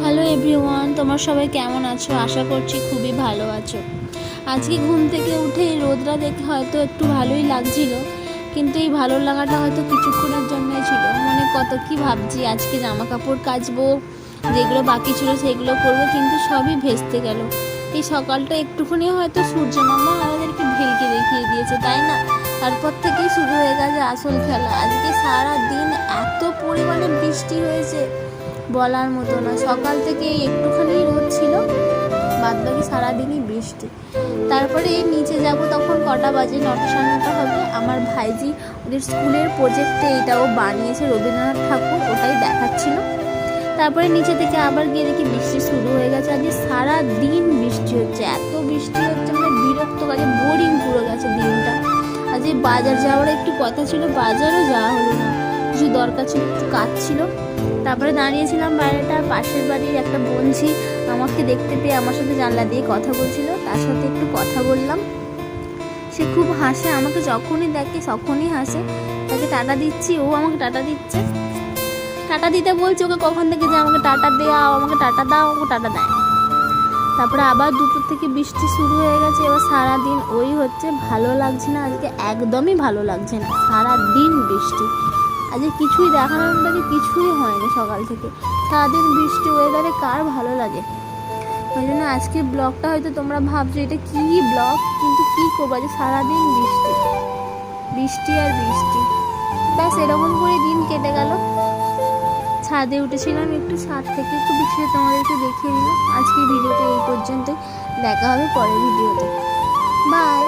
Hello everyone, তোমরা সবাই কেমন আছো? আশা করছি খুবই ভালো আছো। আজকে ঘুম থেকে উঠে এই রোদটা দেখে হয়তো একটু ভালোই লাগছিল, কিন্তু এই ভালো লাগাটা হয়তো কিছুক্ষণের জন্যই ছিল। মানে কত কি ভাবছি, আজকে জামা কাপড় কাচবো, যেগুলো বাকি ছিল সেগুলো করবো, কিন্তু সবই ভেস্তে গেল। এই সকালটা একটুখানি হয়তো সূর্য মামা আমাদেরকে ভেলকে দেখিয়ে দিয়েছে, তাই না? তারপর থেকেই শুরু হয়ে গেছে আসল খেলা। আজকে সারা দিন এত পরিমাণে বৃষ্টি হয়েছে বলার মতো না। সকাল থেকে একটুখানি রোদ ছিল, বাদবাকি সারাদিনই বৃষ্টি। তারপরে নিচে যাব, তখন কটা বাজে? 9টা 9:30 হবে। আমার ভাইজি ওদের স্কুলের প্রজেক্টে এটাও বানিয়েছে, রবীন্দ্রনাথ ঠাকুর, ওটাই দেখাচ্ছিল। তারপরে নিচে থেকে আবার গিয়ে দেখি বৃষ্টি শুরু হয়ে গেছে। আজকে সারা দিন বৃষ্টি হচ্ছে, এত বৃষ্টি হচ্ছে মানে বিরক্ত কাজে বোরিং পুরো গেছে দিনটা। আজকে বাজার যাওয়ার একটু কথা ছিল, বাজারও যাওয়া হলো না, কিছু দরকার ছিল, একটু কাজ ছিল। তারপরে দাঁড়িয়েছিলাম বাইরেটা, পাশের বাড়ির একটা বোনঝি আমাকে দেখতে পেয়ে আমার সাথে জানলা দিয়ে কথা বলছিল, তার সাথে একটু কথা বললাম। সে খুব হাসে, আমাকে যখনই দেখে তখনই হাসে। তাকে টাটা দিচ্ছি, ও আমাকে টাটা দিচ্ছে। টাটা দিতে বলছে ওকে কখন থেকে যে আমাকে টাটা দাও, আমাকে টাটা দাও, আমাকে টাটা দেয়। তারপরে আবার দুপুর থেকে বৃষ্টি শুরু হয়ে গেছে। এবার সারাদিন ওই হচ্ছে, ভালো লাগছে না আজকে, একদমই ভালো লাগছে না। সারাদিন বৃষ্টি, আজকে কিছুই দেখানোর মতো কিছুই হয়নি সকাল থেকে। সারাদিন বৃষ্টি ওয়েদারে কার ভালো লাগে? ওই জন্য আজকে ব্লগটা হয়তো তোমরা ভাবছো এটা কী ব্লগ, কিন্তু কী করবো, আজকে সারাদিন বৃষ্টি বৃষ্টি আর বৃষ্টি, ব্যাস এরকম করে দিন কেটে গেল। ছাদে উঠেছিলাম একটু, ছাদ থেকে একটু বৃষ্টিটা তোমাদেরকে দেখিয়ে দিলাম। আজকের ভিডিওটা এই পর্যন্তই, দেখা হবে পরের ভিডিওতে। বাই।